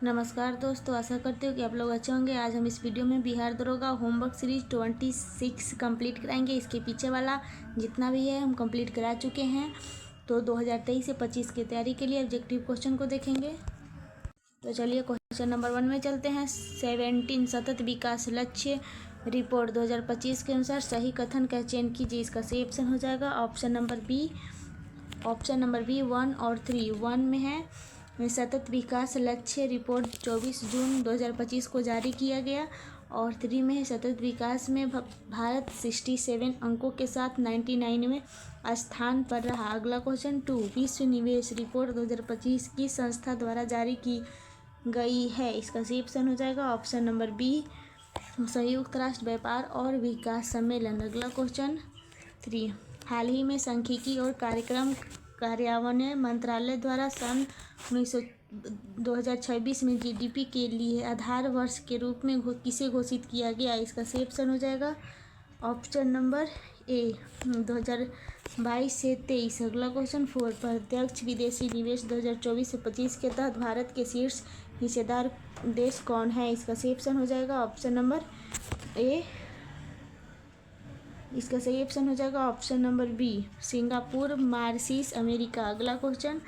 नमस्कार दोस्तों, आशा करते हो कि आप लोग अच्छे होंगे। आज हम इस वीडियो में बिहार दरोगा होमवर्क सीरीज 26 कंप्लीट कराएंगे। इसके पीछे वाला जितना भी है हम कंप्लीट करा चुके हैं। तो 2023 से 25 की तैयारी के लिए ऑब्जेक्टिव क्वेश्चन को देखेंगे। तो चलिए क्वेश्चन नंबर 1 में चलते हैं। 17 सतत विकास लक्ष्य रिपोर्ट 2025 के अनुसार सही कथन का चयन कीजिए। इसका सही ऑप्शन हो जाएगा ऑप्शन नंबर बी 1 और 3। 1 में है सतत विकास लक्ष्य रिपोर्ट 24 जून 2025 को जारी किया गया, और 3 में है सतत विकास में भारत 67 अंकों के साथ 99वें स्थान पर रहा। अगला क्वेश्चन 2, विश्व निवेश रिपोर्ट 2025 की संस्था द्वारा जारी की गई है। इसका सही ऑप्शन हो जाएगा ऑप्शन नंबर बी संयुक्त राष्ट्र व्यापार और विकास सम्मेलन। अगला क्वेश्चन 3, हाल ही में सांख्यिकी और कार्यक्रम कार्यान्वयन मंत्रालय द्वारा सन 2026 में जीडीपी के लिए आधार वर्ष के रूप में किसे घोषित किया गया। इसका सही ऑप्शन हो जाएगा ऑप्शन नंबर ए 2022 से 23। अगला क्वेश्चन 4, प्रत्यक्ष विदेशी निवेश 2024 से 25 के तहत भारत के शीर्ष हिस्सेदार देश कौन है। इसका सही ऑप्शन हो जाएगा ऑप्शन नंबर ए। इसका सही ऑप्शन हो जाएगा option number B Singapore, Mauritius, America. अगला क्वेश्चन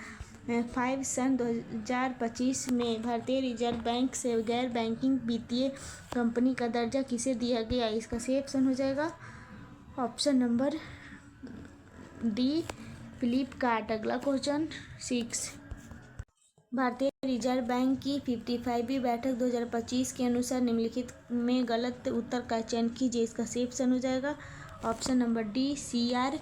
5, सन 2025 में भारतीय रिजर्व बैंक से गैर बैंकिंग वित्तीय कंपनी का दर्जा किसे दिया गया। इसका सही ऑप्शन हो जाएगा ऑप्शन नंबर डी फ्लिपकार्ट। अगला क्वेश्चन 6, भारतीय रिजर्व बैंक की 55वीं बैठक 2025 के अनुसार निम्नलिखित में गलत उत्तर का चयन कीजिए। इसका सही ऑप्शन हो जाएगा ऑप्शन नंबर डी CR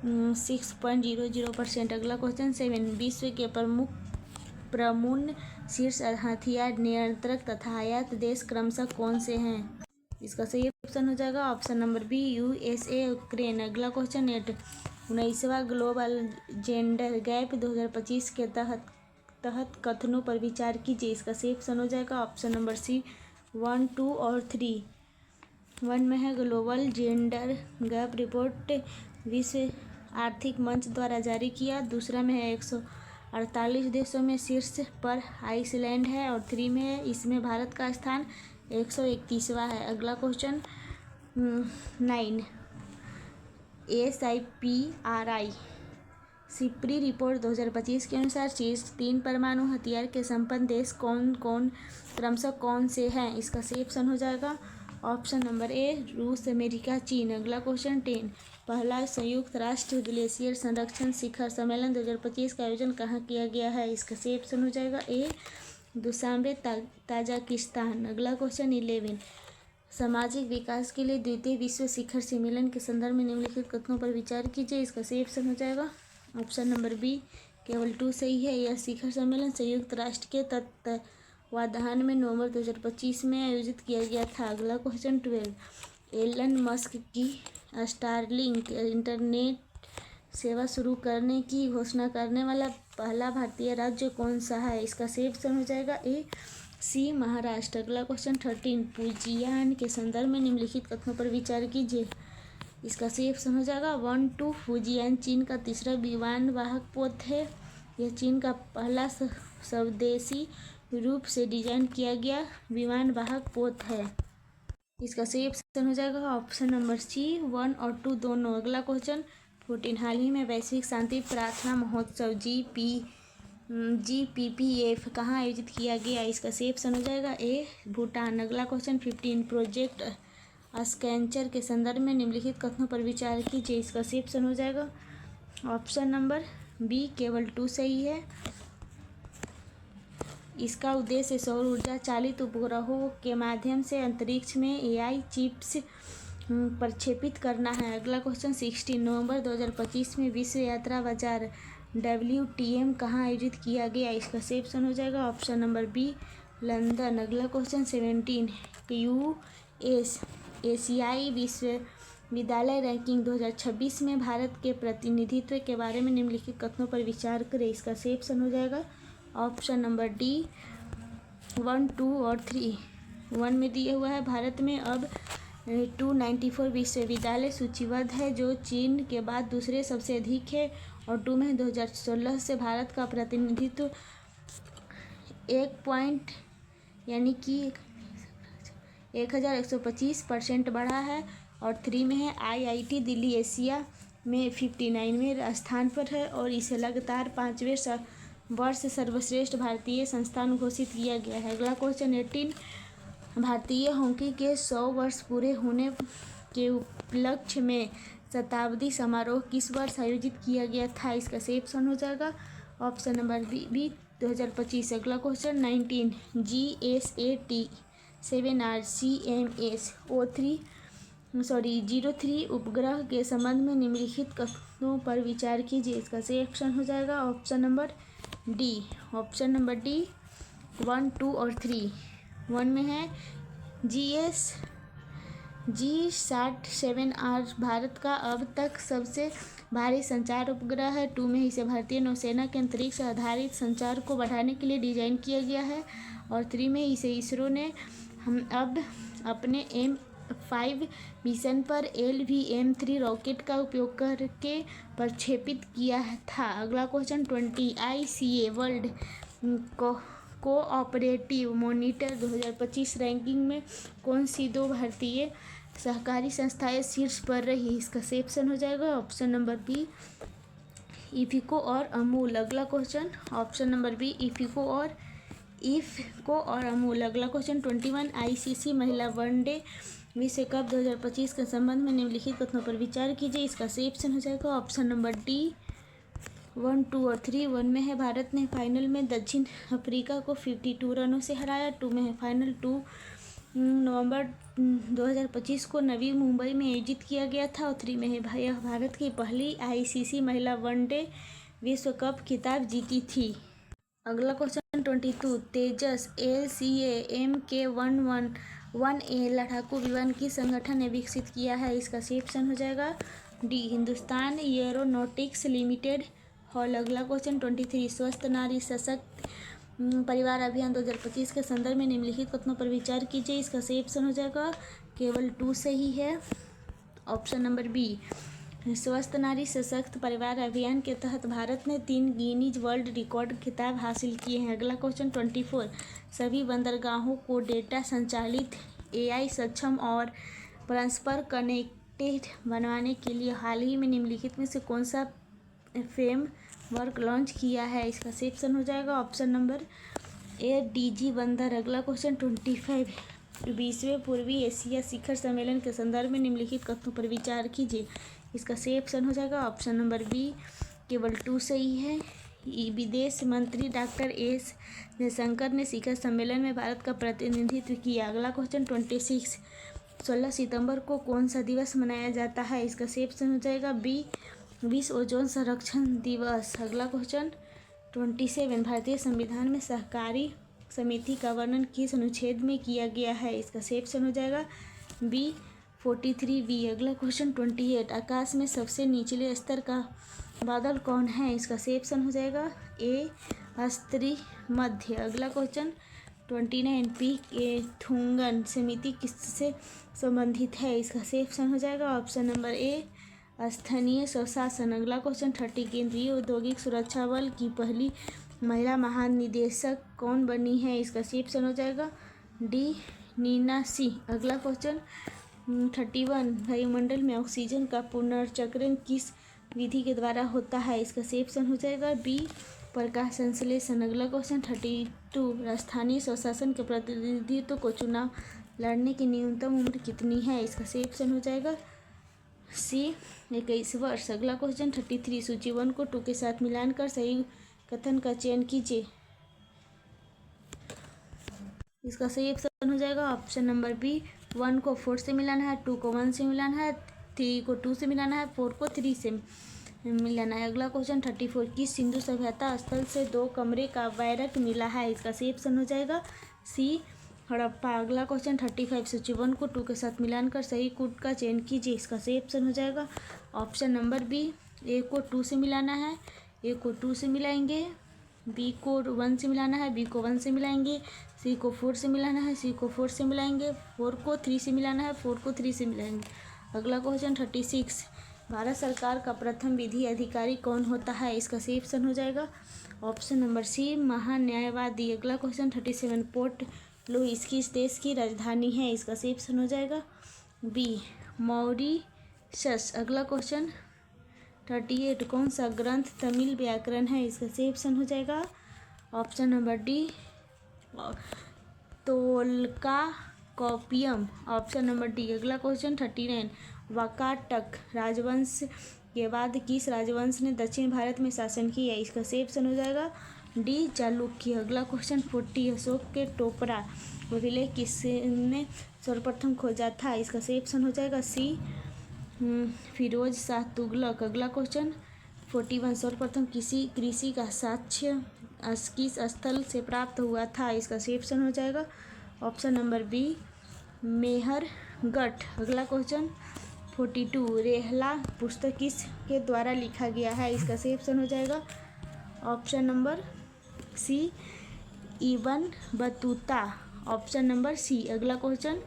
6.00%। अगला क्वेश्चन 7, विश्व के प्रमुख शीर्ष हथियार निर्यातक तथा आयात देश क्रमशः कौन से हैं। इसका सही ऑप्शन हो जाएगा option number B USA, Ukraine. अगला क्वेश्चन 8, 19वां ग्लोबल जेंडर गैप 2025 के तहत कथनों पर विचार कीजिए। इसका सही ऑप्शन हो जाएगा ऑप्शन नंबर सी 1, 2 और 3। 1 में है ग्लोबल जेंडर गैप रिपोर्ट विश्व आर्थिक मंच द्वारा जारी किया। दूसरा में है 148 देशों में शीर्ष पर आइसलैंड है, और 3 में है इसमें भारत का स्थान 131वां है। अगला क्वेश्चन 9, SIPRI सिप्री रिपोर्ट 2025 के अनुसार शीर्ष 3 परमाणु हथियार के संपन्न देश क्रमशः कौन से हैं। इसका सही ऑप्शन हो जाएगा ऑप्शन नंबर ए रूस, अमेरिका, चीन। अगला क्वेश्चन 10, पहला संयुक्त राष्ट्र ग्लेशियर संरक्षण शिखर सम्मेलन 2025 का आयोजन कहाँ किया गया है। इसका सही ऑप्शन हो जाएगा ए दुशांबे, ताजिकिस्तान। अगला क्वेश्चन 11, सामाजिक विकास के लिए द्वितीय विश्व शिखर सम्मेलन के संदर्भ में निम्नलिखित कथनों पर विचार कीजिए। इसका सही ऑप्शन हो जाएगा ऑप्शन नंबर बी केवल 2 सही है। यह शिखर सम्मेलन संयुक्त राष्ट्र के तत्वावधान में नवंबर 2025 में आयोजित किया गया था। अगला क्वेश्चन 12, एलन मस्क की स्टारलिंक इंटरनेट सेवा शुरू करने की घोषणा करने वाला पहला भारतीय राज्य कौन सा है। इसका सही ऑप्शन हो जाएगा ए सी महाराष्ट्र। अगला क्वेश्चन 13, फुजियान के संदर्भ में निम्नलिखित कथनों पर विचार कीजिए। इसका सही ऑप्शन हो जाएगा 1, 2। फुजियान चीन का तीसरा विमान वाहक पोत है। यह चीन का पहला स्वदेशी रूप से डिजाइन किया गया विमान वाहक पोत है। इसका सही ऑप्शन हो जाएगा ऑप्शन नंबर सी 1 और 2 दोनों। अगला क्वेश्चन 14, हाल ही में वैश्विक शांति प्रार्थना महोत्सव GPPF कहाँ आयोजित किया गया। इसका सही ऑप्शन हो जाएगा ए भूटान। अगला क्वेश्चन 15, प्रोजेक्ट स्कैंचर के संदर्भ में निम्नलिखित कथनों पर विचार कीजिए। इसका सही ऑप्शन हो जाएगा ऑप्शन नंबर बी केवल 2 सही है। इसका उद्देश्य सौर ऊर्जा चालित उपग्रहों के माध्यम से अंतरिक्ष में AI चिप्स प्रक्षेपित करना है। अगला क्वेश्चन 16, नवंबर 2025 में विश्व यात्रा बाजार WTM कहाँ आयोजित किया गया। इसका सही ऑप्शन हो जाएगा ऑप्शन नंबर बी लंदन। अगला क्वेश्चन 17, US एशियाई विश्वविद्यालय रैंकिंग 2026 में भारत के प्रतिनिधित्व के बारे में निम्नलिखित कथनों पर विचार करें। इसका सही ऑप्शन हो जाएगा ऑप्शन नंबर डी 1, 2 और 3। 1 में दिया हुआ है भारत में अब 294 विश्वविद्यालय सूचीबद्ध है, जो चीन के बाद दूसरे सबसे अधिक है, और 2 में 2016 से भारत का प्रतिनिधित्व यानी कि 1125% बढ़ा है। और 3 में है IIT दिल्ली एशिया में 59वें स्थान पर है और इसे लगातार 5वें वर्ष सर्वश्रेष्ठ भारतीय संस्थान घोषित किया गया है। अगला क्वेश्चन 18, भारतीय हॉकी के 100 वर्ष पूरे होने के उपलक्ष्य में शताब्दी समारोह किस वर्ष आयोजित किया गया था? इसका सही ऑप्शन हो जाएगा ऑप्शन नंबर बी 2025। अगला क्वेश्चन 19, GSAT 7R CMS 03 उपग्रह के संबंध में निम्नलिखित कथनों पर विचार कीजिए। इसका सही ऑप्शन हो जाएगा ऑप्शन नंबर डी 1, 2 और 3। 1 में है GSAT 7R भारत का अब तक सबसे भारी संचार उपग्रह है। 2 में इसे भारतीय नौसेना के अंतरिक्ष आधारित संचार को बढ़ाने के लिए डिजाइन किया गया है। और 3 में इसे इसरो ने अब अपने M5 मिशन पर LVM-3 रॉकेट का उपयोग करके प्रक्षेपित किया था। अगला question 20, ICA world cooperative monitor 2025 ranking में कौन सी 2 भारतीय सहकारी संस्थाएं शीर्ष पर रही? इसका सही ऑप्शन हो जाएगा ऑप्शन नंबर बी इफको और अमूल। अगला question option number B IFFCO और अमूल। अगला क्वेश्चन 21, ICC महिला वनडे विश्व कप 2025 के संबंध में निम्नलिखित कथनों पर विचार कीजिए। इसका सही ऑप्शन हो जाएगा ऑप्शन नंबर डी 1, 2 और 3। 1 में है भारत ने फाइनल में दक्षिण अफ्रीका को 52 रनों से हराया। 2 में है फाइनल 2 नवंबर 2025 को नवी मुंबई में आयोजित किया गया था। और 3 में है भारत की पहली ICC महिला वनडे विश्व कप खिताब जीती थी। अगला क्वेश्चन 22, तेजस LCA-MK-111A लड़ाकू विमान किस संगठन ने विकसित किया है? इसका सही ऑप्शन हो जाएगा D Hindustan aeronautics limited hall. अगला क्वेश्चन 23, स्वस्थ नारी सशक्त परिवार अभियान 2025 के संदर्भ में निम्नलिखित कथनों पर विचार कीजिए। इसका सही ऑप्शन हो जाएगा केवल 2 सही है ऑप्शन नंबर बी। स्वस्थ नारी सशक्त परिवार अभियान के तहत भारत ने 3 गिनीज वर्ल्ड रिकॉर्ड खिताब हासिल किए हैं। अगला क्वेश्चन 24, सभी बंदरगाहों को डेटा संचालित AI सक्षम और परस्पर कनेक्टेड बनाने के लिए हाल ही में निम्नलिखित में से कौन सा फ्रेमवर्क लॉन्च किया है? इसका सही ऑप्शन हो जाएगा ऑप्शन नंबर ए DG बंदर। अगला क्वेश्चन 25, 20वें पूर्वी एशिया शिखर सम्मेलन के संदर्भ में निम्नलिखित कथनों पर विचार कीजिए। इसका सही ऑप्शन हो जाएगा ऑप्शन नंबर बी केवल 2 सही है। विदेश मंत्री डॉक्टर एस जयशंकर ने शिखर सम्मेलन में भारत का प्रतिनिधित्व किया। अगला क्वेश्चन 26, 16 सितंबर को कौन सा दिवस मनाया जाता है? इसका सही ऑप्शन हो जाएगा बी विश्व ओजोन संरक्षण दिवस। अगला क्वेश्चन 27, भारतीय संविधान में सहकारी समिति का वर्णन किस अनुच्छेद में किया गया है? इसका सही ऑप्शन हो जाएगा बी 43B। अगला क्वेश्चन 28, आकाश में सबसे निचले स्तर का बादल कौन है? इसका सही ऑप्शन हो जाएगा ए अस्त्री मध्य। अगला क्वेश्चन 29, पी-थूंगन समिति किससे संबंधित है? इसका सही ऑप्शन हो जाएगा ऑप्शन नंबर ए स्थानीय स्वशासन। अगला क्वेश्चन 30, केंद्रीय औद्योगिक सुरक्षा बल की पहली महिला महानिदेशक कौन बनी है? इसका सही ऑप्शन हो जाएगा डी नीना सिंह। अगला क्वेश्चन 31, वायुमंडल में ऑक्सीजन का पुनर्चक्रण किस विधि के द्वारा होता है? इसका सही ऑप्शन हो जाएगा बी प्रकाश संश्लेषण। अगला क्वेश्चन 32, स्थानीय स्वशासन के प्रतिनिधित्व को चुनाव लड़ने की न्यूनतम उम्र कितनी है? इसका सही ऑप्शन हो जाएगा सी 21 वर्ष। अगला क्वेश्चन 33, सूची 1 को 2 के साथ मिलान कर सही कथन का चयन कीजिए। इसका सही ऑप्शन हो जाएगा ऑप्शन नंबर बी 1 को 4 से मिलाना है, 2 को 1 से मिलाना है, 3 को 2 से मिलाना है, 4 को 3 से मिलाना है। अगला क्वेश्चन 34, किस सिंधु सभ्यता स्थल से 2 कमरे का बैरक मिला है? इसका सही ऑप्शन हो जाएगा सी हड़प्पा। अगला क्वेश्चन 35, सूची 1 को 2 के साथ मिलान कर सही कूट का चयन कीजिए। इसका सही ऑप्शन हो जाएगा ऑप्शन नंबर बी, ए को 2 से मिलाना है, ए को 2 से मिलाएंगे, बी को 1 से मिलाना है, बी को 1 से मिलाएंगे, सी को 4 से मिलाना है, सी को 4 से मिलाएंगे, 4 को 3 से मिलाना है, 4 को 3 से मिलाएंगे। अगला क्वेश्चन 36, भारत सरकार का प्रथम विधि अधिकारी कौन होता है? इसका सही ऑप्शन हो जाएगा ऑप्शन नंबर सी महान्यायवादी। अगला क्वेश्चन 37, पोर्ट लुईस किस देश की राजधानी है? इसका सही ऑप्शन हो जाएगा बी मॉरिशस। अगला क्वेश्चन 38 कौन सा ग्रंथ तमिल व्याकरण है? इसका सही ऑप्शन हो जाएगा option number D Tolkappiyam. Option number D. अगला क्वेश्चन 39 वाकाटक राजवंश के बाद किस राजवंश ने दक्षिण भारत में शासन किया? इसका सही ऑप्शन हो जाएगा डी चालुक्य। अगला क्वेश्चन 40 अशोक के टोपरा अभिलेख किसने सर्वप्रथम खोजा था? इसका सही ऑप्शन हो जाएगा सी फिरोज शाह तुगलक। अगला क्वेश्चन 41 सर्वप्रथम किसी कृषि का साक्ष्य किस स्थल से प्राप्त हुआ था? इसका सही ऑप्शन हो जाएगा ऑप्शन नंबर बी मेहरगढ़। अगला क्वेश्चन 42 रेहला पुस्तक किस के द्वारा लिखा गया है? इसका सही ऑप्शन हो जाएगा option number C Ibn Battuta. Option number C. अगला क्वेश्चन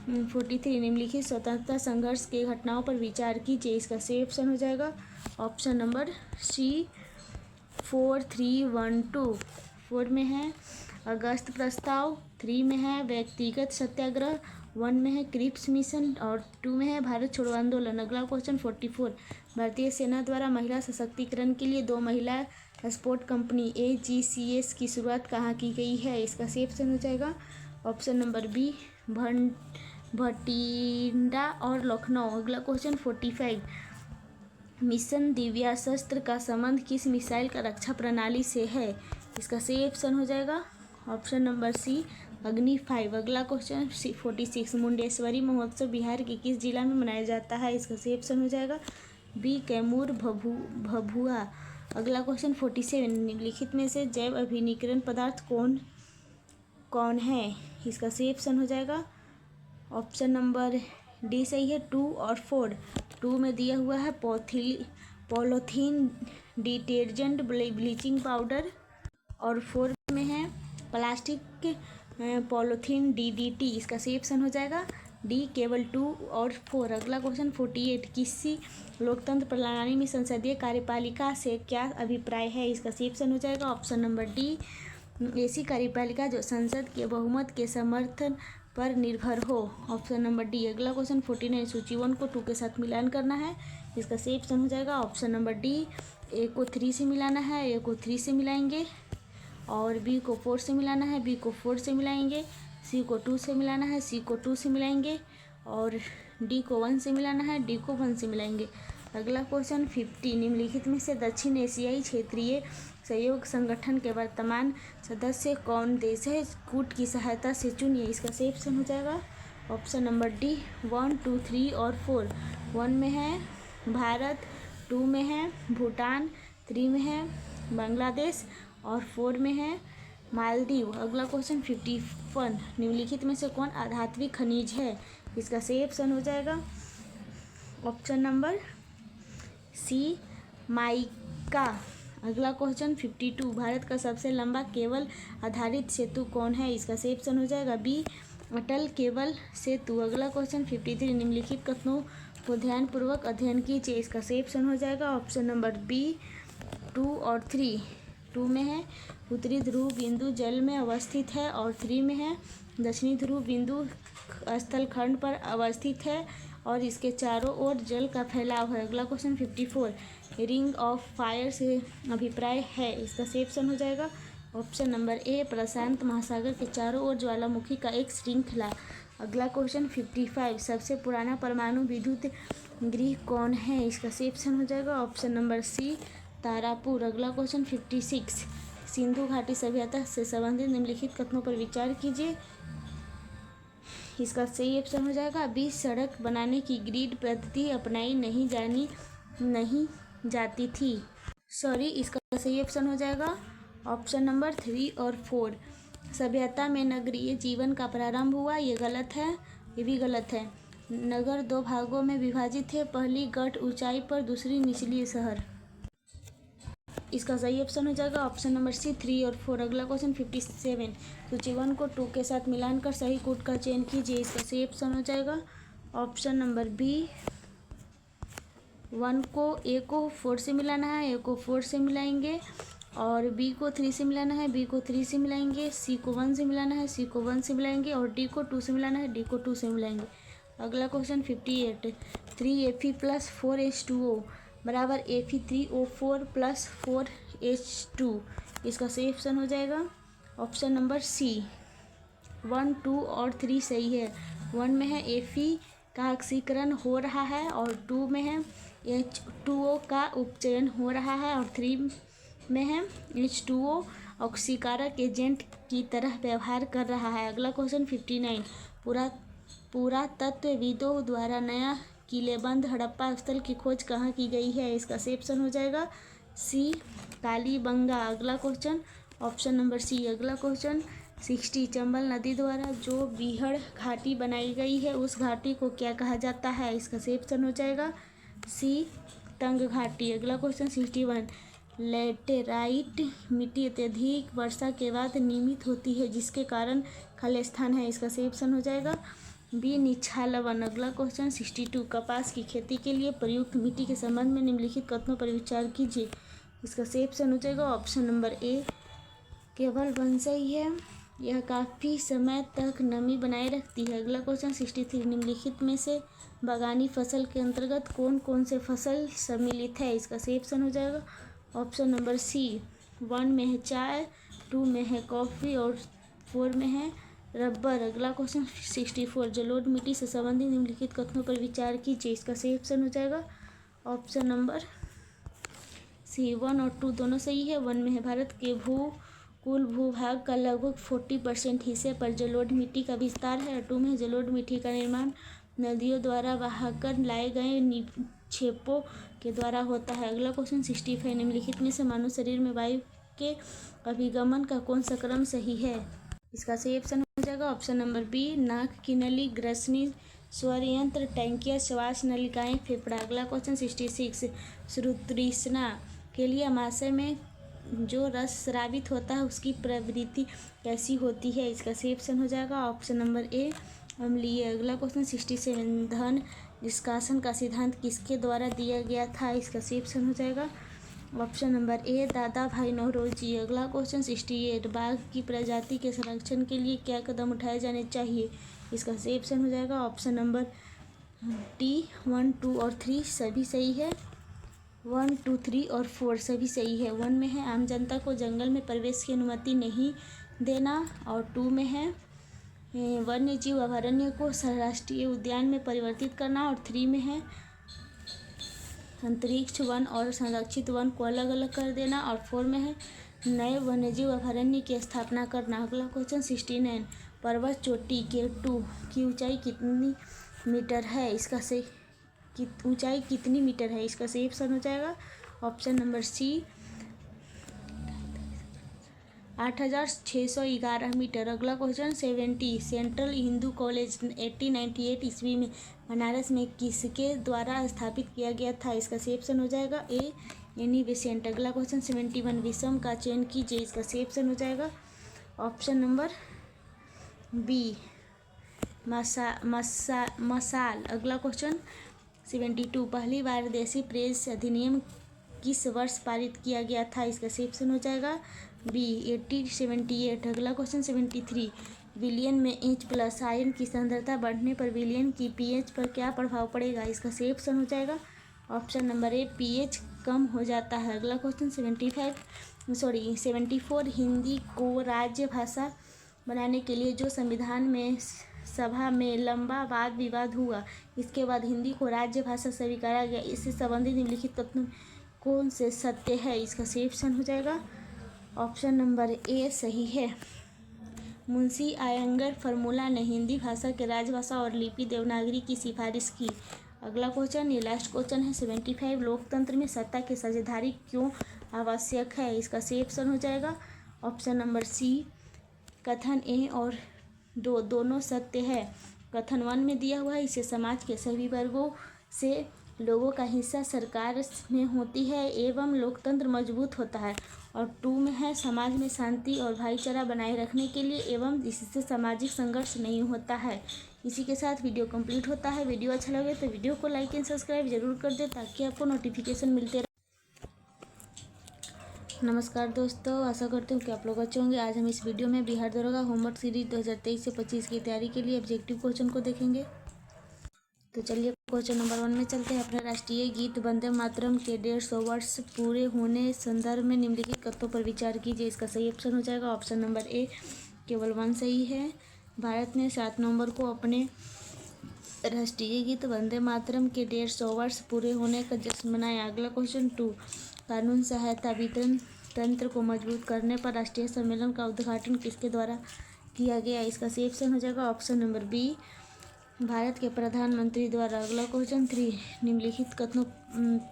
43 निम्नलिखित स्वतंत्रता संघर्ष के घटनाओं पर विचार कीजिए। इसका सही ऑप्शन हो जाएगा ऑप्शन नंबर सी 4312। 4 में है अगस्त प्रस्ताव, 3 में है व्यक्तिगत सत्याग्रह, 1 में है क्रिप्स मिशन और 2 में है भारत छोड़ो आंदोलन। अगला क्वेश्चन 44 भारतीय सेना द्वारा महिला सशक्तिकरण के लिए 2 महिला स्पोर्ट कंपनी AGCS की शुरुआत कहाँ की गई है? इसका सही ऑप्शन हो जाएगा ऑप्शन नंबर बी भटिंडा और लखनऊ। अगला क्वेश्चन 45 मिशन दिव्यास्त्र का संबंध किस मिसाइल का रक्षा प्रणाली से है? इसका सही ऑप्शन हो जाएगा ऑप्शन नंबर सी अग्नि 5। अगला क्वेश्चन 46 मुंडेश्वरी महोत्सव बिहार के किस जिला में मनाया जाता है? इसका सही ऑप्शन हो जाएगा बी कैमूर भभुआ। अगला क्वेश्चन 47 निम्नलिखित में से जैव अभिनीकरण पदार्थ कौन कौन है? इसका सही ऑप्शन हो जाएगा ऑप्शन नंबर डी सही है 2 और 4। 2 में दिया हुआ है पॉलीथीन डिटर्जेंट ब्लीचिंग पाउडर और 4 में है प्लास्टिक पॉलीथीन DDT। इसका सही ऑप्शन हो जाएगा डी केवल 2 और 4। अगला क्वेश्चन 48 किसी लोकतंत्र प्रणाली में संसदीय कार्यपालिका से क्या अभिप्राय है? इसका सही ऑप्शन हो जाएगा ऑप्शन नंबर डी ऐसी कार्यपालिका जो संसद के बहुमत के समर्थन पर निर्भर हो। Option number D. अगला क्वेश्चन 49 सूची 1 को 2 के साथ मिलान करना है। इसका सही ऑप्शन हो जाएगा ऑप्शन नंबर डी ए को 3 से मिलाना है, ए को 3 से मिलाएंगे और बी को 4 से मिलाना है, बी को 4 से मिलाएंगे, सी को 2 से मिलाना है, सी को 2 से मिलाएंगे और डी को 1 से मिलाना है, डी को 1 से मिलाएंगे। अगला क्वेश्चन 50 निम्नलिखित में से दक्षिण एशियाई क्षेत्रीय सहयोग संगठन के वर्तमान सदस्य कौन देश है? कूट की सहायता से चुनिए। इसका सही ऑप्शन हो जाएगा ऑप्शन नंबर डी 1 2 3 और 4। 1 में है भारत, 2 में है भूटान, 3 में है बांग्लादेश और 4 में है मालदीव। अगला क्वेश्चन 51 निम्नलिखित में से कौन आधात्विक खनिज है? इसका सही ऑप्शन हो जाएगा ऑप्शन नंबर सी माइका। अगला क्वेश्चन 52 भारत का सबसे लंबा केबल आधारित सेतु कौन है? इसका सही ऑप्शन हो जाएगा बी अटल केबल सेतु। अगला क्वेश्चन 53 निम्नलिखित कथनों को ध्यानपूर्वक अध्ययन कीजिए। इसका सही ऑप्शन हो जाएगा ऑप्शन नंबर बी 2 और 3। 2 में है उत्तरी ध्रुव बिंदु जल में अवस्थित है और 3 में है दक्षिणी ध्रुव बिंदु स्थलखंड पर अवस्थित है और इसके चारों ओर जल का फैलाव है। अगला क्वेश्चन 54 रिंग ऑफ फायर से अभिप्राय है। इसका सही ऑप्शन हो जाएगा ऑप्शन नंबर ए प्रशांत महासागर के चारों ओर ज्वालामुखी का एक श्रृंखला। अगला क्वेश्चन 55 सबसे पुराना परमाणु विद्युत गृह कौन है? इसका सही ऑप्शन हो जाएगा ऑप्शन नंबर सी तारापुर। अगला क्वेश्चन 56 सिंधु घाटी सभ्यता से संबंधित निम्नलिखित कथनों पर विचार कीजिए। इसका सही ऑप्शन हो जाएगा बी सड़क बनाने की ग्रिड पद्धति अपनाई नहीं जाती थी। इसका सही ऑप्शन हो जाएगा ऑप्शन नंबर 3 और 4। सभ्यता में नगरीय जीवन का प्रारंभ हुआ, ये गलत है, ये भी गलत है। नगर 2 भागों में विभाजित थे, पहली गढ़ ऊंचाई पर, दूसरी निचली शहर। इसका सही ऑप्शन हो जाएगा ऑप्शन नंबर सी 3 और 4। अगला क्वेश्चन 57 सूची 1 को 2 के साथ मिलान कर सही कूट का चयन कीजिए। इसका सही ऑप्शन हो जाएगा ऑप्शन नंबर बी 1 को ए को 4 से मिलाना है, ए को 4 से मिलाएंगे और बी को 3 से मिलाना है, बी को 3 से मिलाएंगे, सी को 1 से मिलाना है, सी को 1 से मिलाएंगे और डी को 2 से मिलाना है, डी को 2 से मिलाएंगे। अगला क्वेश्चन 58, 3Fe प्लस 4H2O बराबर Fe3O4 प्लस 4H2, इसका सही ऑप्शन हो जाएगा ऑप्शन नंबर सी। 1, 2 और 3 सही है। 1 में है Fe का ऑक्सीकरण हो रहा है और 2 में है H2O का उपचयन हो रहा है और 3 में है H2O ऑक्सीकारक एजेंट की तरह व्यवहार कर रहा है। अगला क्वेश्चन 59, पुरातत्वविदों द्वारा नया किलेबंद हड़प्पा स्थल की खोज कहाँ की गई है, इसका सही ऑप्शन हो जाएगा सी, कालीबंगा। अगला क्वेश्चन ऑप्शन नंबर सी। अगला क्वेश्चन 60, चंबल नदी द्वारा जो बीहड़ घाटी बनाई गई है उस घाटी को क्या कहा जाता है, इसका सही ऑप्शन हो जाएगा सी, तंग घाटी। अगला क्वेश्चन 61, लेटेराइट मिट्टी अत्यधिक वर्षा के बाद निर्मित होती है जिसके कारण खालिस्तान है, इसका सही ऑप्शन हो जाएगा बी, निछा लवण। अगला क्वेश्चन 62, कपास की खेती के लिए प्रयुक्त मिट्टी के संबंध में निम्नलिखित कथनों पर विचार कीजिए, इसका सही ऑप्शन हो जाएगा ऑप्शन नंबर ए, केवल 1 सही है, यह काफ़ी समय तक नमी बनाए रखती है। अगला क्वेश्चन 63, निम्नलिखित में से बागानी फसल के अंतर्गत कौन कौन से फसल सम्मिलित है, इसका सही ऑप्शन हो जाएगा ऑप्शन नंबर सी। 1 में है चाय, 2 में है कॉफ़ी और 4 में है रबर। अगला क्वेश्चन 64, जलोढ़ मिट्टी से संबंधित निम्नलिखित कथनों पर विचार कीजिए, इसका सही ऑप्शन हो जाएगा ऑप्शन नंबर सी। 1 और 2 दोनों सही है। 1 में है भारत के कुल भूभाग का लगभग 40% हिस्से पर जलोढ़ मिट्टी का विस्तार है और 2 में जलोढ़ मिट्टी का निर्माण नदियों द्वारा बहाकर लाए गए निक्षेपों के द्वारा होता है। अगला क्वेश्चन 65, निम्नलिखित में से मानव शरीर में वायु के अभिगमन का कौन सा क्रम सही है, इसका सही ऑप्शन हो जाएगा ऑप्शन नंबर बी, नाक की नली, ग्रसनी, स्वर यंत्र, टैंकिया, श्वास नलिकाएं, फेफड़ा। अगला क्वेश्चन 66, श्रुतृष्णा के लिए अमाशय में जो रस स्रावित होता है उसकी प्रवृत्ति कैसी होती है, इसका सही ऑप्शन हो जाएगा ऑप्शन नंबर ए, अम्लीय। अगला क्वेश्चन 67, धन निष्कासन का सिद्धांत किसके द्वारा दिया गया था, इसका सही ऑप्शन हो जाएगा ऑप्शन नंबर ए, दादा भाई नौरोजी। अगला क्वेश्चन 68, बाघ की प्रजाति के संरक्षण के लिए क्या कदम उठाए जाने चाहिए, इसका सही ऑप्शन हो जाएगा ऑप्शन नंबर डी। 1, 2 और 3 सभी सही है। 1, 2, 3 और 4 सभी सही है। 1 में है आम जनता को जंगल में प्रवेश की अनुमति नहीं देना और 2 में है वन्य जीव अभयारण्य को राष्ट्रीय उद्यान में परिवर्तित करना और 3 में है अंतरिक्ष वन और संरक्षित वन को अलग अलग कर देना और 4 में है नए वन्यजीव अभयारण्य की स्थापना करना। अगला क्वेश्चन 69, पर्वत चोटी K2 की ऊंचाई कितनी मीटर है, इसका सही ऊंचाई कितनी मीटर है, इसका सही ऑप्शन हो जाएगा ऑप्शन नंबर सी, 8611 मीटर। अगला क्वेश्चन 70, सेंट्रल हिंदू कॉलेज 1898 ईस्वी में बनारस में किसके द्वारा स्थापित किया गया था, इसका सही ऑप्शन हो जाएगा ए, एनी बेसेंट। अगला क्वेश्चन 71, विषम का चयन कीजिए, इसका सही ऑप्शन हो जाएगा ऑप्शन नंबर बी, मसाल। अगला क्वेश्चन 72, पहली बार देसी प्रेस अधिनियम किस वर्ष पारित किया गया था, इसका सही ऑप्शन हो जाएगा बी, 1878। अगला क्वेश्चन 73, विलयन में H+ आयन की सांद्रता बढ़ने पर विलयन की pH पर क्या प्रभाव पड़ेगा, इसका सही ऑप्शन हो जाएगा ऑप्शन नंबर ए, pH कम हो जाता है। अगला क्वेश्चन 74, हिंदी को राज्य भाषा बनाने के लिए जो संविधान में सभा में लंबा वाद विवाद हुआ, इसके बाद हिंदी को राज्य भाषा स्वीकारा गया, इससे संबंधित निम्नलिखित तथ्यों कौन से सत्य है, इसका सही ऑप्शन हो जाएगा ऑप्शन नंबर ए सही है। मुंशी आयंगर फॉर्मूला ने हिंदी भाषा के राजभाषा और लिपि देवनागरी की सिफारिश की। अगला क्वेश्चन, ये लास्ट क्वेश्चन है 75, लोकतंत्र में सत्ता के साझेदारी क्यों आवश्यक है, इसका सही ऑप्शन हो जाएगा ऑप्शन नंबर सी, कथन ए और दोनों सत्य है। कथन 1 में दिया हुआ है, इसे समाज के सभी वर्गों से लोगों का हिस्सा सरकार में होती है एवं लोकतंत्र मजबूत होता है और 2 में है समाज में शांति और भाईचारा बनाए रखने के लिए एवं इससे सामाजिक संघर्ष नहीं होता है। इसी के साथ वीडियो कंप्लीट होता है। वीडियो अच्छा लगे तो वीडियो को लाइक एंड सब्सक्राइब जरूर कर दें ताकि आपको नोटिफिकेशन मिलते रहे। नमस्कार दोस्तों, आशा करती हूँ कि आप लोग अच्छे होंगे। आज हम इस वीडियो में बिहार दरोगा होमवर्क सीरीज 2023 से 25 की तैयारी के लिए ऑब्जेक्टिव क्वेश्चन को देखेंगे। तो चलिए क्वेश्चन नंबर 1 में चलते हैं। अपने राष्ट्रीय गीत वंदे मातरम के 150 वर्ष पूरे होने संदर्भ में निम्नलिखित कथनों पर विचार कीजिए। इसका सही ऑप्शन हो जाएगा ऑप्शन नंबर ए, केवल 1 सही है। भारत ने 7 नवंबर को अपने राष्ट्रीय गीत वंदे मातरम के 150 वर्ष पूरे होने का जश्न मनाया। अगला क्वेश्चन 2, कानून सहायता वितरण तंत्र को मजबूत करने पर राष्ट्रीय सम्मेलन का उद्घाटन किसके द्वारा किया गया। इसका सही ऑप्शन हो जाएगा ऑप्शन नंबर बी, भारत के प्रधानमंत्री द्वारा। अगला क्वेश्चन 3, निम्नलिखित कथनों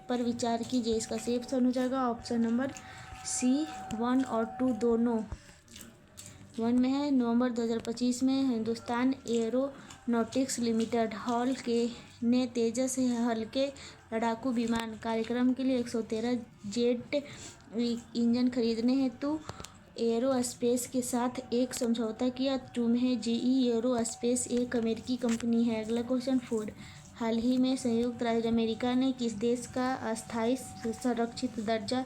पर विचार कीजिए। इसका सही ऑप्शन हो जाएगा ऑप्शन नंबर सी, 1 और 2 दोनों। 1 में है, नवंबर 2025 में हिंदुस्तान एरोनॉटिक्स लिमिटेड हॉल के ने तेजस हल्के लड़ाकू विमान कार्यक्रम के लिए 113 जेट इंजन खरीदने हेतु एरोस्पेस के साथ एक समझौता किया। 2 में है, जीई एरोस्पेस एक अमेरिकी कंपनी है। अगला क्वेश्चन 4, हाल ही में संयुक्त राज्य अमेरिका ने किस देश का अस्थायी संरक्षित दर्जा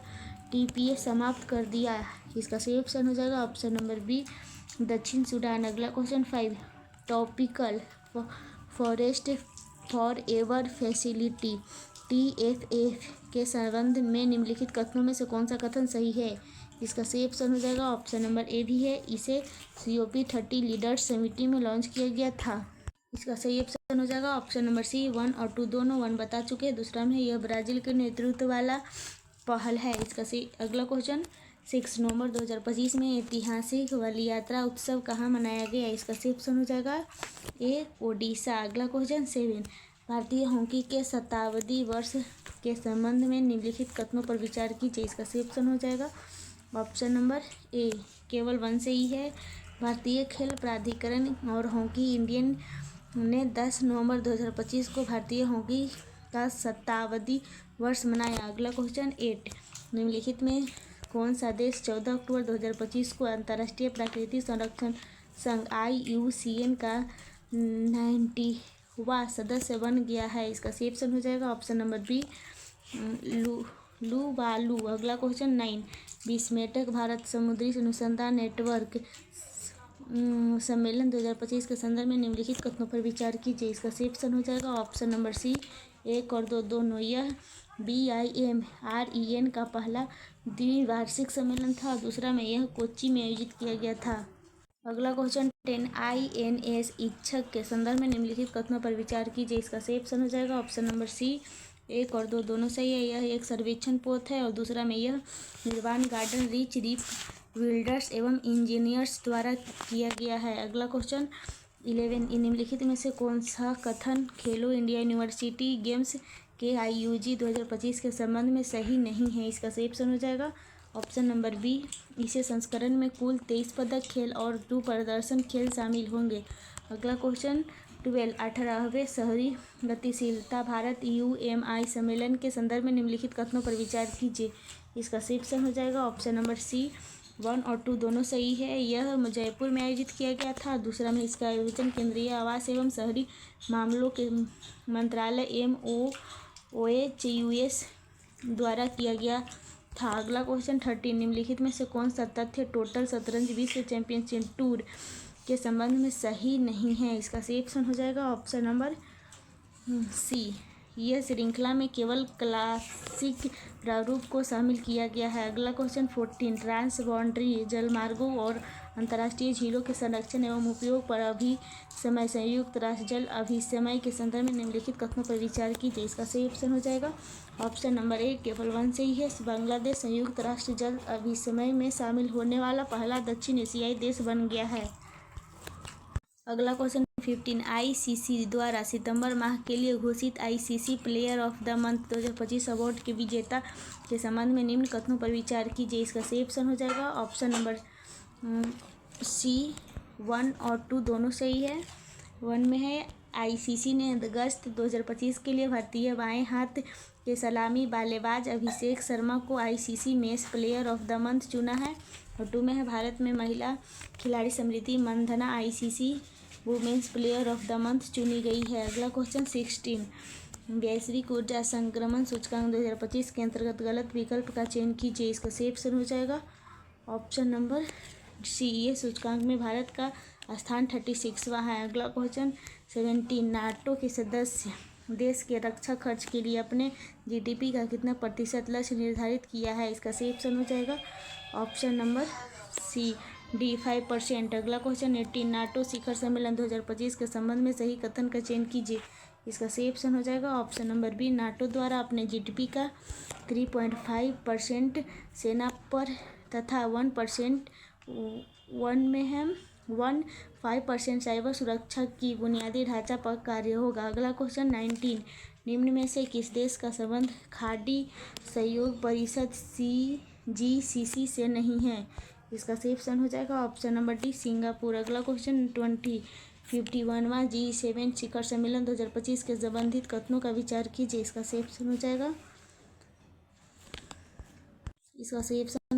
टीपीए समाप्त कर दिया। इसका सही ऑप्शन हो जाएगा ऑप्शन नंबर बी, दक्षिण सूडान। अगला question 5, tropical forest for ever facility TFF के संबंध में निम्नलिखित कथनों में से कौन सा कथन सही है। इसका सही ऑप्शन हो जाएगा ऑप्शन नंबर ए भी है। इसे COP30 लीडर्स समिति में लॉन्च किया गया था। इसका सही ऑप्शन हो जाएगा ऑप्शन नंबर सी, 1 और 2 दोनों। 1 बता चुके हैं। दूसरा में यह ब्राज़ील के नेतृत्व वाला पहल है। इसका सही। अगला क्वेश्चन 6, नवंबर 2025 में ऐतिहासिक वाली यात्रा उत्सव कहाँ मनाया गया। इसका सही ऑप्शन हो जाएगा ए, ओडिशा। अगला क्वेश्चन 7, भारतीय हॉकी के शताब्दी वर्ष के संबंध में निम्नलिखित कथनों पर विचार कीजिए। इसका सही ऑप्शन हो जाएगा ऑप्शन नंबर ए, केवल 1 सही है। भारतीय खेल प्राधिकरण और हॉकी इंडियन ने 10 नवंबर 2025 को भारतीय हॉकी का शताब्दी वर्ष मनाया। अगला क्वेश्चन 8, निम्नलिखित में कौन सा देश 14 अक्टूबर 2025 को अंतर्राष्ट्रीय प्राकृतिक संरक्षण संघ IUCN का 90वां सदस्य बन गया है। इसका सही ऑप्शन हो जाएगा ऑप्शन नंबर बी, लुवालू। अगला क्वेश्चन 9, 20 मेटक भारत समुद्री अनुसंधान नेटवर्क सम्मेलन 2025 के संदर्भ में निम्नलिखित कथनों पर विचार कीजिए। इसका सही ऑप्शन हो जाएगा ऑप्शन नंबर सी, 1 और 2 दोनों। यह BIMREN का पहला द्विवार्षिक सम्मेलन था। दूसरा में यह कोच्चि में आयोजित किया गया था। अगला क्वेश्चन 10, INS इच्छक के संदर्भ में निम्नलिखित कथनों पर विचार कीजिए। इसका सही ऑप्शन हो जाएगा ऑप्शन नंबर सी, 1 और 2 दोनों सही है। यह एक सर्वेक्षण पोत है और दूसरा में यह निर्वाण गार्डन रिच रीफ बिल्डर्स एवं इंजीनियर्स द्वारा किया गया है। अगला क्वेश्चन 11, निम्नलिखित में से कौन सा कथन खेलो इंडिया यूनिवर्सिटी गेम्स के IUG 2025 के संबंध में सही नहीं है। इसका सही ऑप्शन हो जाएगा ऑप्शन नंबर बी, इसे संस्करण में कुल 23 पदक खेल और 2 प्रदर्शन खेल शामिल होंगे। अगला क्वेश्चन 12, 18वें शहरी गतिशीलता भारत UMI सम्मेलन के संदर्भ में निम्नलिखित कथनों पर विचार कीजिए। इसका सही ऑप्शन हो जाएगा ऑप्शन नंबर सी, 1 और 2 दोनों सही है। यह जयपुर में आयोजित किया गया था। दूसरा में इसका आयोजन केंद्रीय आवास एवं शहरी मामलों के मंत्रालय MOOHUS द्वारा किया गया था। अगला क्वेश्चन 13, निम्नलिखित में से कौन सा तथ्य टोटल शतरंज विश्व चैंपियनशिप टूर के संबंध में सही नहीं है। इसका सही ऑप्शन हो जाएगा ऑप्शन नंबर सी, यह श्रृंखला में केवल क्लासिक प्रारूप को शामिल किया गया है। अगला क्वेश्चन 14, ट्रांस बाउंड्री जलमार्गों और अंतर्राष्ट्रीय झीलों के संरक्षण एवं उपयोग पर अभिसमय संयुक्त राष्ट्र जल अभिसमय के संदर्भ में निम्नलिखित कथनों पर विचार कीजिए। इसका सही ऑप्शन हो जाएगा ऑप्शन नंबर ए, केवल 1 सही है। बांग्लादेश संयुक्त राष्ट्र जल अभिसमय में शामिल होने वाला पहला दक्षिण एशियाई देश बन गया है। अगला क्वेश्चन 15, ICC द्वारा सितंबर माह के लिए घोषित ICC player of the month 2025 award के विजेता के संबंध में निम्न कथनों पर विचार कीजिए। इसका सही ऑप्शन हो जाएगा ऑप्शन नंबर सी, 1 और 2 दोनों सही है। 1 में है, ICC ने अगस्त 2025 के लिए भारतीय बाएं हाथ के सलामी बल्लेबाज अभिषेक शर्मा को ICC match player of the month चुना है। और 2 में है, भारत में महिला खिलाड़ी Smriti Mandhana ICC women's player of the month चुनी गई है। अगला क्वेश्चन 16, वैश्विक ऊर्जा संक्रमण सूचकांक 2025 के अंतर्गत गलत विकल्प का चयन कीजिए। इसका सही ऑप्शन हो जाएगा ऑप्शन नंबर सी। ये सूचकांक में भारत का स्थान 36वां है। अगला क्वेश्चन 17, नाटो के सदस्य देश के रक्षा खर्च के लिए अपने जीडीपी का कितना प्रतिशत लक्ष्य निर्धारित किया है? इसका सही ऑप्शन हो जाएगा ऑप्शन नंबर सी डी 5%। अगला क्वेश्चन 18, नाटो शिखर सम्मेलन 2025 के संबंध में सही कथन का चयन कीजिए। इसका सही ऑप्शन हो जाएगा ऑप्शन नंबर बी, नाटो द्वारा अपने जीडीपी का 3.5% सेना पर तथा 1% 5% साइबर सुरक्षा की बुनियादी ढांचा पर कार्य होगा। अगला क्वेश्चन 19, निम्न में से किस देश का संबंध खाड़ी सहयोग परिषद GCC से नहीं है? इसका सही ऑप्शन हो जाएगा ऑप्शन नंबर डी, सिंगापुर। अगला क्वेश्चन 20, 51वां G7 शिखर सम्मेलन 2025 के संबंधित कथनों का विचार कीजिए। इसका सही ऑप्शन हो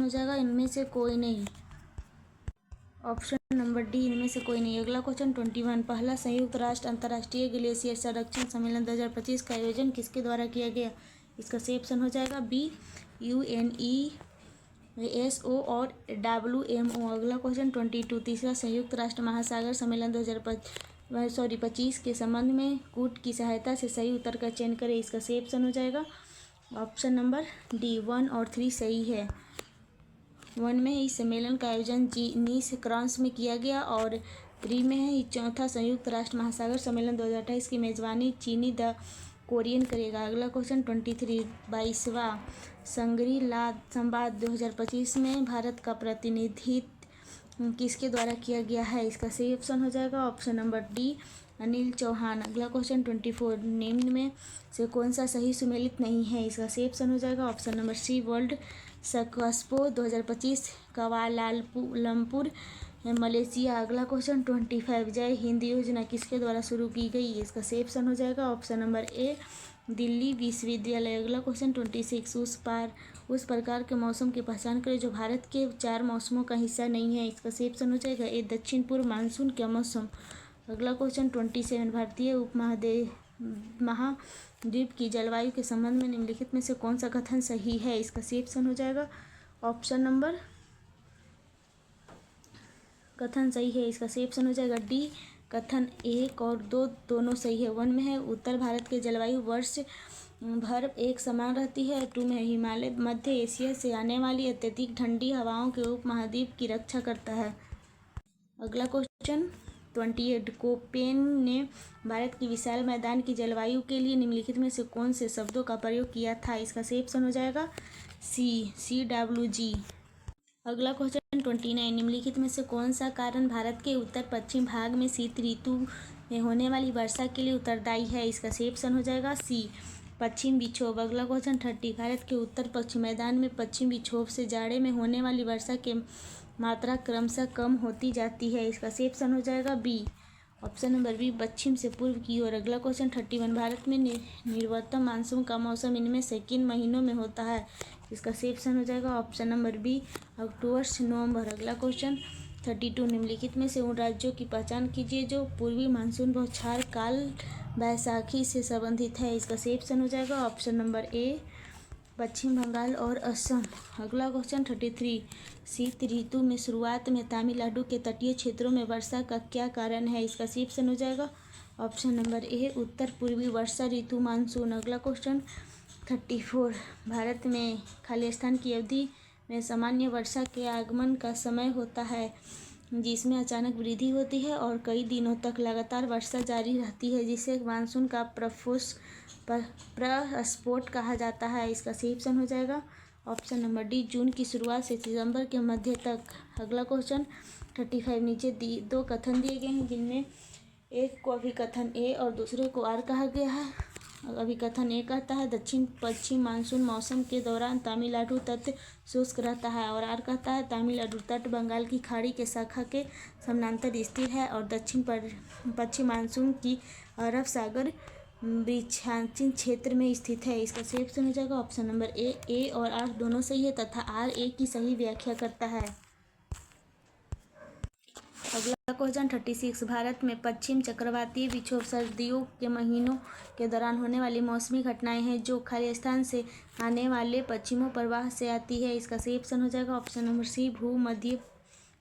जाएगा इनमें से कोई नहीं, ऑप्शन नंबर डी इनमें से कोई नहीं। अगला क्वेश्चन 21, पहला संयुक्त राष्ट्र अंतर्राष्ट्रीय ग्लेशियर संरक्षण सम्मेलन 2025 का आयोजन किसके द्वारा किया गया? इसका सही ऑप्शन हो जाएगा बी, UNESCO और WMO। अगला क्वेश्चन 22, तीसरा संयुक्त राष्ट्र महासागर सम्मेलन 2025 के संबंध में कूट की सहायता से सही उत्तर का चयन करें। इसका सही ऑप्शन हो जाएगा ऑप्शन नंबर डी, 1 और 3 सही है। 1 में इस सम्मेलन का आयोजन नीस फ्रांस में किया गया और 3 में है चौथा संयुक्त राष्ट्र महासागर सम्मेलन 2028 की मेजबानी चीनी द कोरियन करेगा। अगला क्वेश्चन 23, 22वां संगरी ला संवाद 2025 में भारत का प्रतिनिधित्व किसके द्वारा किया गया है? इसका सही ऑप्शन हो जाएगा option number D, Anil Chauhan. अगला क्वेश्चन 24, निम्न में से कौन सा सही सुमेलित नहीं है? इसका सही ऑप्शन हो जाएगा option number C, world expo 2025 Kuala Lumpur Malaysia. अगला क्वेश्चन 25, जय हिंद योजना किसके द्वारा शुरू की गई? इसका सही ऑप्शन हो जाएगा ऑप्शन नंबर ए, दिल्ली विश्वविद्यालय। अगला क्वेश्चन 26, उस प्रकार के मौसम की पहचान करें जो भारत के 4 मौसमों का हिस्सा नहीं है। इसका सही ऑप्शन हो जाएगा ए, दक्षिण पूर्व मानसून का मौसम। अगला क्वेश्चन 27, भारतीय महाद्वीप की जलवायु के संबंध में निम्नलिखित में से कौन सा कथन सही है? इसका सही ऑप्शन हो जाएगा ऑप्शन नंबर कथन सही है। इसका सही ऑप्शन हो जाएगा डी, कथन 1 और 2 दोनों सही है। 1 में है उत्तर भारत के जलवायु वर्ष भर एक समान रहती है। 2 में हिमालय मध्य एशिया से आने वाली अत्यधिक ठंडी हवाओं के उपमहाद्वीप की रक्षा करता है। अगला क्वेश्चन 28, कोपेन ने भारत की विशाल मैदान की जलवायु के लिए निम्नलिखित में से कौन से शब्दों का प्रयोग किया था? इसका सही ऑप्शन हो जाएगा सी, CWG। अगला क्वेश्चन 29, निम्नलिखित में से कौन सा कारण भारत के उत्तर पश्चिम भाग में शीत ऋतु में होने वाली वर्षा के लिए उत्तरदायी है? इसका सही ऑप्शन हो जाएगा सी, पश्चिम विक्षोभ। अगला क्वेश्चन 30, भारत के उत्तर पश्चिम मैदान में पश्चिम विक्षोभ से जाड़े में होने वाली वर्षा की मात्रा क्रमशः कम होती जाती है। इसका सही ऑप्शन हो जाएगा बी, ऑप्शन नंबर बी, पश्चिम से पूर्व की ओर। अगला क्वेश्चन 31, भारत में निवर्तमान मानसून का मौसम इनमें से किन महीनों में होता है? इसका सही ऑप्शन हो जाएगा ऑप्शन नंबर बी, अक्टूबर से नवंबर। अगला क्वेश्चन 32, निम्नलिखित में से उन राज्यों की पहचान कीजिए जो पूर्वी मानसून बौछार काल बैसाखी से संबंधित है। इसका सही ऑप्शन हो जाएगा ऑप्शन नंबर ए, पश्चिम बंगाल और असम। अगला क्वेश्चन 33, शीत ऋतु में शुरुआत में तमिलनाडु के तटीय क्षेत्रों में वर्षा का क्या कारण है? इसका सही ऑप्शन हो जाएगा ऑप्शन नंबर ए, उत्तर पूर्वी वर्षा ऋतु मानसून। अगला क्वेश्चन 34, भारत में खालिस्तान की अवधि में सामान्य वर्षा के आगमन का समय होता है जिसमें अचानक वृद्धि होती है और कई दिनों तक लगातार वर्षा जारी रहती है, जिसे मानसून का प्रस्फोट कहा जाता है। इसका सही ऑप्शन हो जाएगा ऑप्शन नंबर डी, जून की शुरुआत से सितंबर के मध्य तक। अगला क्वेश्चन 35, नीचे 2 कथन दिए गए हैं जिनमें एक को अभिकथन ए और दूसरे को आर कहा गया है। अभिकथन ए कहता है दक्षिण पश्चिम मानसून मौसम के दौरान तमिलनाडु तट शुष्क रहता है और आर कहता है तमिलनाडु तट बंगाल की खाड़ी के शाखा के समानांतर स्थिर है और दक्षिण पश्चिम मानसून की अरब सागर वृक्षांचल क्षेत्र में स्थित है। इसका सही ऑप्शन हो जाएगा ऑप्शन नंबर ए और आर दोनों सही है तथा आर ए की सही व्याख्या करता है। अगला क्वेश्चन 36, भारत में पश्चिम चक्रवातीय विक्षोभ सर्दियों के महीनों के दौरान होने वाली मौसमी घटनाएं हैं जो खाली स्थान से आने वाले पश्चिमी प्रवाह से आती है। इसका सही ऑप्शन हो जाएगा ऑप्शन नंबर सी, भूमध्य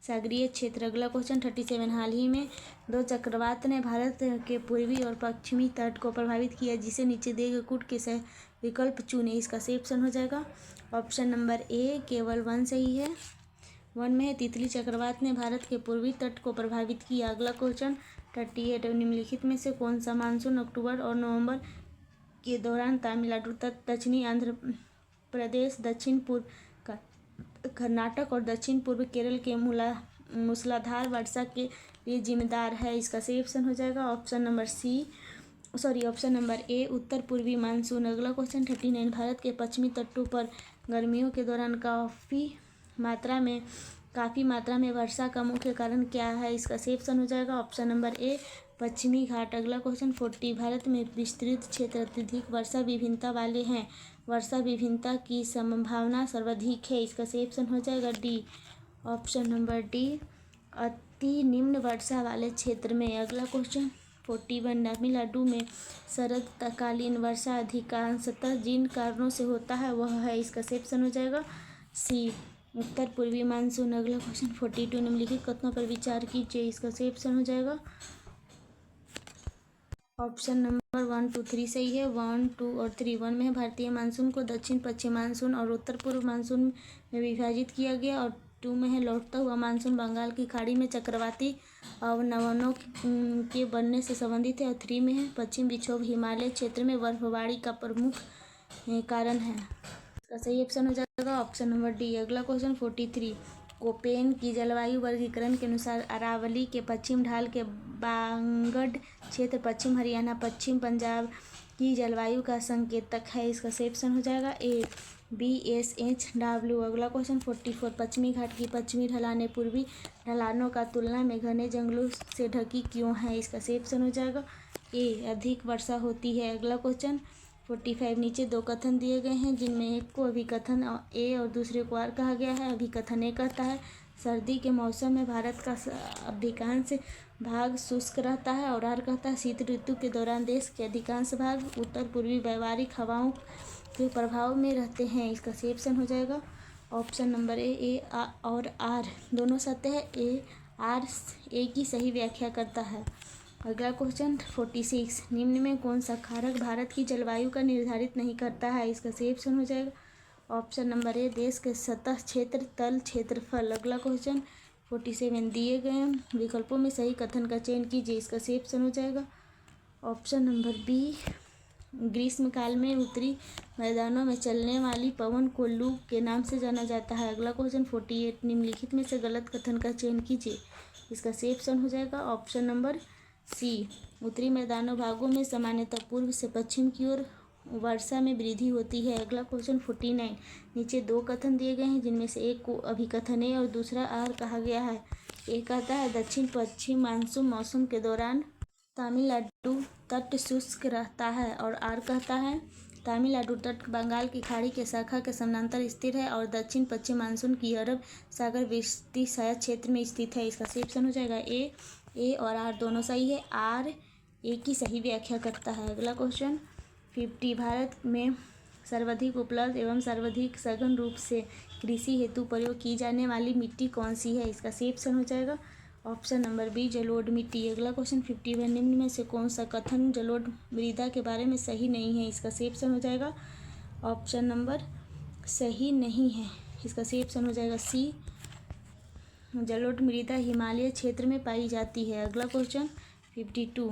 सागरीय क्षेत्र। अगला क्वेश्चन 37, हाल ही में दो चक्रवात ने भारत के पूर्वी और पश्चिमी तट को प्रभावित किया, जिसे नीचे दिए गए कूट के सही विकल्प चुने। इसका सही ऑप्शन हो जाएगा ऑप्शन नंबर ए, केवल वन सही है। वन में है, तितली चक्रवात ने भारत के पूर्वी तट को प्रभावित किया। अगला क्वेश्चन 38, निम्नलिखित में से कौन सा मानसून अक्टूबर और नवंबर के दौरान तमिलनाडु, दक्षिणी आंध्र प्रदेश, दक्षिण पूर्व कर्नाटक और दक्षिण पूर्व केरल के मूसलाधार वर्षा के लिए जिम्मेदार है। इसका सही ऑप्शन हो जाएगा ऑप्शन नंबर ए, उत्तर पूर्वी मानसून। अगला क्वेश्चन 39, भारत के पश्चिमी तटों पर गर्मियों के दौरान काफ़ी मात्रा में वर्षा का मुख्य कारण क्या है। इसका सही ऑप्शन हो जाएगा ऑप्शन नंबर ए, पश्चिमी घाट। अगला क्वेश्चन 40, भारत में विस्तृत क्षेत्र अत्यधिक वर्षा विभिन्नता वाले हैं, वर्षा विभिन्नता की संभावना सर्वाधिक है। इसका सही ऑप्शन हो जाएगा डी, ऑप्शन नंबर डी, अति निम्न वर्षा वाले क्षेत्र में। अगला क्वेश्चन 41, तमिलनाडु में शरतकालीन वर्षा अधिकांशतः जिन कारणों से होता है वह है। इसका सही ऑप्शन हो जाएगा सी, उत्तर पूर्वी मानसून। अगला क्वेश्चन 42, निम्नलिखित कथनों पर विचार कीजिए। इसका सही ऑप्शन हो जाएगा ऑप्शन नंबर 1, 2, 3 सही है। 1, 2 और 3। 1 में है, भारतीय मानसून को दक्षिण पश्चिम मानसून और उत्तर पूर्व मानसून में विभाजित किया गया। और 2 में है, लौटता हुआ मानसून बंगाल की खाड़ी में चक्रवाती अवनवनों के बनने से संबंधित है। और 3 में है, पश्चिम विक्षोभ हिमालय क्षेत्र में बर्फबारी का प्रमुख कारण है। इसका सही ऑप्शन हो जाएगा ऑप्शन नंबर डी। अगला क्वेश्चन 43, कोपेन की जलवायु वर्गीकरण के अनुसार अरावली के पश्चिम ढाल के बांगड क्षेत्र, पश्चिम हरियाणा, पश्चिम पंजाब की जलवायु का संकेतक है। इसका सही ऑप्शन हो जाएगा ए, BSHW। अगला क्वेश्चन 44, पश्चिमी घाट की पश्चिमी ढलानें पूर्वी ढलानों का तुलना में घने जंगलों से ढकी क्यों है। इसका सही ऑप्शन हो जाएगा ए, अधिक वर्षा होती है। अगला क्वेश्चन 45, नीचे दो कथन दिए गए हैं जिनमें एक को अभिकथन ए और दूसरे को आर कहा गया है। अभिकथन ए कहता है, सर्दी के मौसम में भारत का अधिकांश भाग शुष्क रहता है। और आर कहता है, शीत ऋतु के दौरान देश के अधिकांश भाग उत्तर पूर्वी व्यावहारिक हवाओं के प्रभाव में रहते हैं। इसका सही ऑप्शन हो जाएगा ऑप्शन नंबर ए और आर दोनों सत्य है। आर ए की सही व्याख्या करता है। अगला क्वेश्चन 46, निम्न में कौन सा कारक भारत की जलवायु का निर्धारित नहीं करता है। इसका सही ऑप्शन हो जाएगा ऑप्शन नंबर ए, देश के सतह क्षेत्र, तल क्षेत्रफल। अगला क्वेश्चन 47, दिए गए विकल्पों में सही कथन का चयन कीजिए। इसका सही ऑप्शन हो जाएगा ऑप्शन नंबर बी, ग्रीष्मकाल में उत्तरी मैदानों में चलने वाली पवन को लू के नाम से जाना जाता है। अगला क्वेश्चन 48, निम्नलिखित में से गलत कथन का चयन कीजिए। इसका सही ऑप्शन हो जाएगा ऑप्शन नंबर सी, उत्तरी मैदानों भागों में सामान्यतः पूर्व से पश्चिम की ओर वर्षा में वृद्धि होती है। अगला क्वेश्चन 49, नीचे दो कथन दिए गए हैं जिनमें से एक को अभिकथन ए और दूसरा आर कहा गया है। ए कहता है, दक्षिण पश्चिम मानसून मौसम के दौरान तमिलनाडु तट शुष्क रहता है। और आर कहता है, तमिलनाडु तट बंगाल की खाड़ी के शाखा के समानांतर स्थित है और दक्षिण पश्चिम मानसून की अरब सागर विस्तृत छाया क्षेत्र में स्थित है। इसका सही ऑप्शन हो जाएगा ए और आर दोनों सही है। आर ए की सही व्याख्या करता है। अगला क्वेश्चन 50, भारत में सर्वाधिक उपलब्ध एवं सर्वाधिक सघन रूप से कृषि हेतु प्रयोग की जाने वाली मिट्टी कौन सी है। इसका सही ऑप्शन हो जाएगा ऑप्शन नंबर बी, जलोढ़ मिट्टी। अगला क्वेश्चन 51, निम्न में से कौन सा कथन जलोढ़ मृदा के बारे में सही नहीं है। इसका सही ऑप्शन हो जाएगा ऑप्शन नंबर सही नहीं है। इसका सही ऑप्शन हो जाएगा सी, जलोढ़ मृदा हिमालय क्षेत्र में पाई जाती है। अगला क्वेश्चन 52,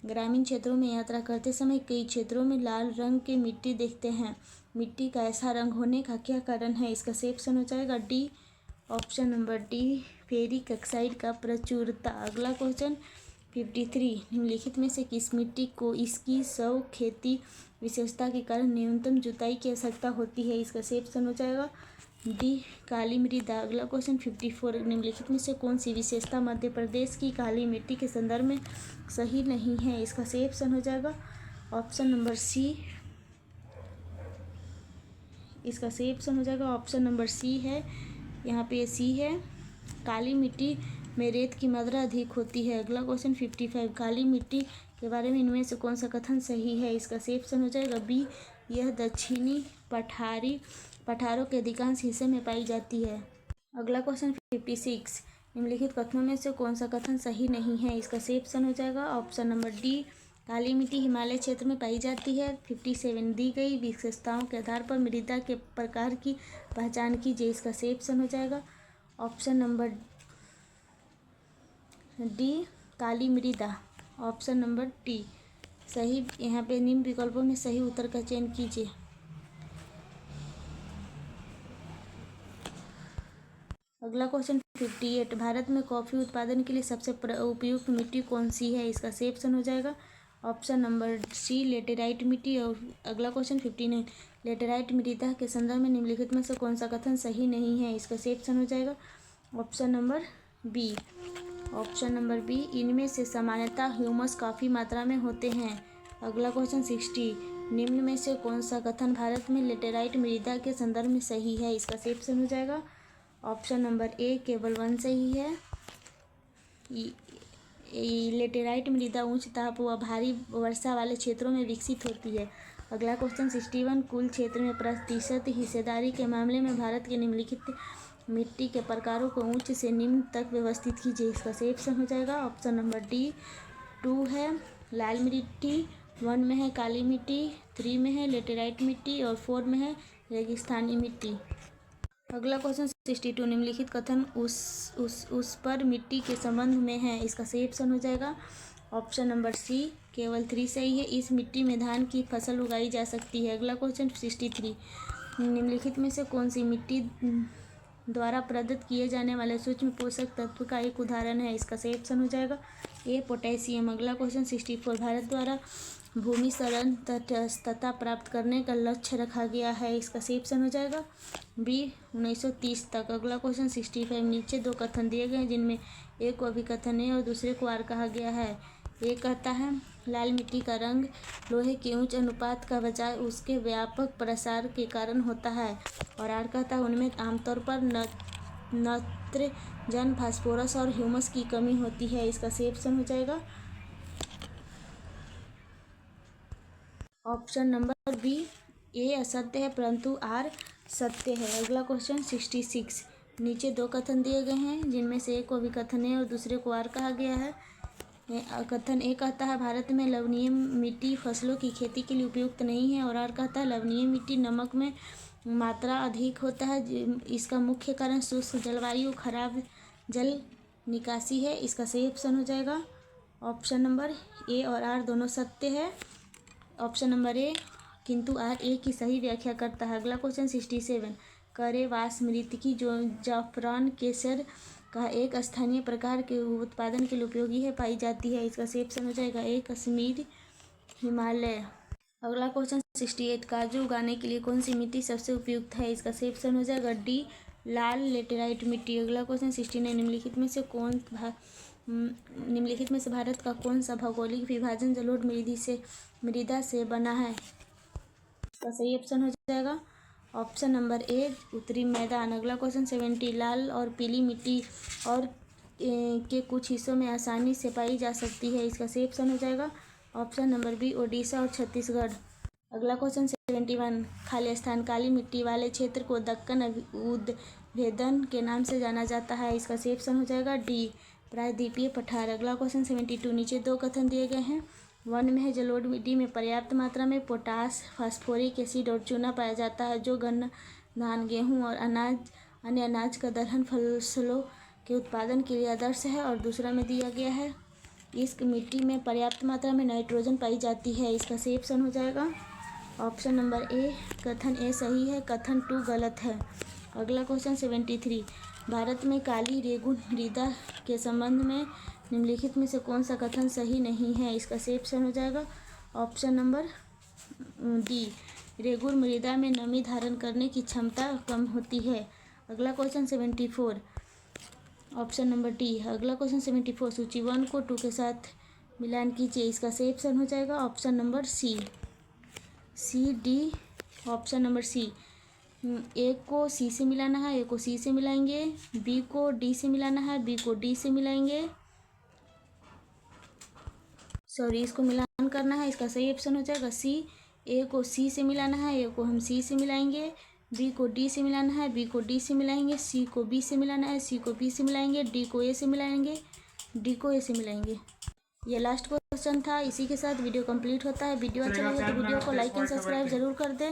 ग्रामीण क्षेत्रों में यात्रा करते समय कई क्षेत्रों में लाल रंग की मिट्टी देखते हैं। मिट्टी का ऐसा रंग होने का क्या कारण है। इसका सही ऑप्शन हो जाएगा D, option number D, ferric oxide का प्रचुरता। अगला क्वेश्चन 53, निम्नलिखित में से किस मिट्टी को इसकी स्व खेती विशेषता के कारण न्यूनतम जुताई की आवश्यकता होती है। इसका सही ऑप्शन हो जाएगा डी, काली मृदा। अगला क्वेश्चन 54, निम्नलिखित में से कौन सी विशेषता मध्य प्रदेश की काली मिट्टी के संदर्भ में सही नहीं है। इसका सही ऑप्शन हो जाएगा ऑप्शन नंबर सी। इसका सही ऑप्शन हो जाएगा ऑप्शन नंबर सी है, यहाँ पे सी है। काली मिट्टी में रेत की मात्रा अधिक होती है। अगला क्वेश्चन 55, काली मिट्टी के बारे में इनमें से कौन सा कथन सही है? इसका सही ऑप्शन हो जाएगा बी, यह दक्षिणी पठारों के अधिकांश हिस्से में पाई जाती है। अगला क्वेश्चन 56, निम्नलिखित कथनों में से कौन सा कथन सही नहीं है? इसका सही ऑप्शन हो जाएगा ऑप्शन नंबर डी, काली मिट्टी हिमालय क्षेत्र में पाई जाती है। 57, दी गई विशेषताओं के आधार पर मृदा के प्रकार की पहचान कीजिए। इसका सही ऑप्शन हो जाएगा ऑप्शन नंबर डी, काली मृदा। ऑप्शन नंबर डी सही। यहाँ पे निम्न विकल्पों में सही उत्तर का चयन कीजिए। अगला क्वेश्चन 58, भारत में कॉफी उत्पादन के लिए सबसे उपयुक्त मिट्टी कौन सी है? इसका सही ऑप्शन हो जाएगा ऑप्शन नंबर सी, लेटेराइट मिट्टी। और अगला क्वेश्चन 59, लेटेराइट मृदा के संदर्भ में निम्नलिखित में से कौन सा कथन सही नहीं है? इसका सही ऑप्शन हो जाएगा option number B. Option number B, इनमें से सामान्यतः ह्यूमस काफ़ी मात्रा में होते हैं। अगला क्वेश्चन 60, निम्न में से कौन सा कथन भारत में लेटेराइट मृदा के संदर्भ में सही है? इसका सही ऑप्शन हो जाएगा ऑप्शन नंबर ए, केवल 1 सही है। लेटेराइट मृदा उच्च ताप व भारी वर्षा वाले क्षेत्रों में विकसित होती है। अगला क्वेश्चन 61, कुल क्षेत्र में प्रतिशत हिस्सेदारी के मामले में भारत के निम्नलिखित मिट्टी के प्रकारों को उच्च से निम्न तक व्यवस्थित कीजिए। इसका सही ऑप्शन हो जाएगा ऑप्शन नंबर डी, 2 है लाल मिट्टी, 1 में है काली मिट्टी, 3 में है लेटेराइट मिट्टी और 4 में है रेगिस्तानी मिट्टी। अगला क्वेश्चन 62, निम्नलिखित कथन उस पर मिट्टी के संबंध में है। इसका सही ऑप्शन हो जाएगा ऑप्शन नंबर सी, केवल 3 सही है। इस मिट्टी में धान की फसल उगाई जा सकती है। अगला क्वेश्चन 63, निम्नलिखित में से कौन सी मिट्टी द्वारा प्रदत्त किए जाने वाले सूक्ष्म पोषक तत्व का एक उदाहरण है? इसका सही ऑप्शन हो जाएगा ए, पोटेशियम। अगला क्वेश्चन 64, भारत द्वारा भूमि क्षरण तटस्थता प्राप्त करने का लक्ष्य रखा गया है। इसका सही ऑप्शन हो जाएगा बी, 1930 तक। अगला क्वेश्चन 65, नीचे 2 कथन दिए गए हैं जिनमें एक को अभिकथन ए और दूसरे को आर कहा गया है। ए कहता है लाल मिट्टी का रंग लोहे के उच्च अनुपात का बजाय उसके व्यापक प्रसार के कारण होता है, और आर कहता है उनमें आमतौर पर नाइट्रोजन, फास्फोरस और ह्यूमस की कमी होती है। इसका सही ऑप्शन हो जाएगा ऑप्शन नंबर बी, ए असत्य है परंतु आर सत्य है। अगला क्वेश्चन 66, नीचे 2 कथन दिए गए हैं जिनमें से एक को अभिकथन ए और दूसरे को आर कहा गया है। कथन ए कहता है भारत में लवणीय मिट्टी फसलों की खेती के लिए उपयुक्त नहीं है, और आर कहता है लवणीय मिट्टी नमक में मात्रा अधिक होता है। इसका मुख्य कारण शुष्क जलवायु, खराब जल निकासी है। इसका सही ऑप्शन हो जाएगा ऑप्शन नंबर ए और आर दोनों सत्य है। ऑप्शन नंबर ए, किंतु आर ए की सही व्याख्या करता है। अगला क्वेश्चन 67, करेवास मृतिकी जो जाफरान केसर का एक स्थानीय प्रकार के उत्पादन के लिए उपयोगी है पाई जाती है। इसका सही ऑप्शन हो जाएगा ए, कश्मीर, हिमालय। अगला क्वेश्चन 68, काजू उगाने के लिए कौन सी मिट्टी सबसे उपयुक्त है? इसका सही ऑप्शन हो जाएगा डी, लाल लेटेराइट मिट्टी। अगला क्वेश्चन 69, निम्नलिखित में से भारत का कौन सा भौगोलिक विभाजन जलोढ़ मृदा से बना है? इसका सही ऑप्शन हो जाएगा ऑप्शन नंबर ए, उत्तरी मैदान। अगला क्वेश्चन 70, लाल और पीली मिट्टी और के कुछ हिस्सों में आसानी से पाई जा सकती है। इसका सही ऑप्शन हो जाएगा ऑप्शन नंबर बी, ओडिशा और छत्तीसगढ़। अगला क्वेश्चन 71, खालिस्तान काली मिट्टी वाले क्षेत्र को दक्कन उद्भेदन के नाम से जाना जाता है। इसका सही ऑप्शन हो जाएगा डी, प्रायद्वीपीय पठार। अगला क्वेश्चन 72, नीचे 2 कथन दिए गए हैं। 1 में है जलोढ़ मिट्टी में पर्याप्त मात्रा में पोटास, फास्फोरिक एसिड और चूना पाया जाता है जो गन्ना, धान, गेहूँ और अन्य अनाज का दलहन फसलों के उत्पादन के लिए आदर्श है। और दूसरा में दिया गया है इस मिट्टी में पर्याप्त मात्रा में नाइट्रोजन पाई जाती है। इसका सही ऑप्शन हो जाएगा ऑप्शन नंबर ए, कथन ए सही है, कथन 2 गलत है। अगला क्वेश्चन 73, भारत में काली रेगुन मृदा के संबंध में निम्नलिखित में से कौन सा कथन सही नहीं है? इसका सही ऑप्शन हो जाएगा ऑप्शन नंबर डी, रेगुन मृदा में नमी धारण करने की क्षमता कम होती है। अगला क्वेश्चन 74, ऑप्शन नंबर डी। अगला क्वेश्चन 74, सूची 1 को 2 के साथ मिलान कीजिए। इसका सही ऑप्शन हो जाएगा option number C, D, option number C. A को सी से मिलाना है, ए को सी से मिलाएंगे। बी को डी से मिलाना है, बी को डी से मिलाएंगे। सॉरी, इसको मिलान करना है। इसका सही ऑप्शन हो जाएगा सी। ए को सी से मिलाना है, ए को हम सी से मिलाएंगे। बी को डी से मिलाना है, बी को डी से मिलाएंगे। सी को बी से मिलाना है, सी को बी से मिलाएंगे। डी को ए से मिलाएंगे, डी को ए से मिलाएंगे। ये लास्ट क्वेश्चन था। इसी के साथ वीडियो कंप्लीट होता है। वीडियो अच्छा लगे तो वीडियो को लाइक एंड सब्सक्राइब जरूर कर दें।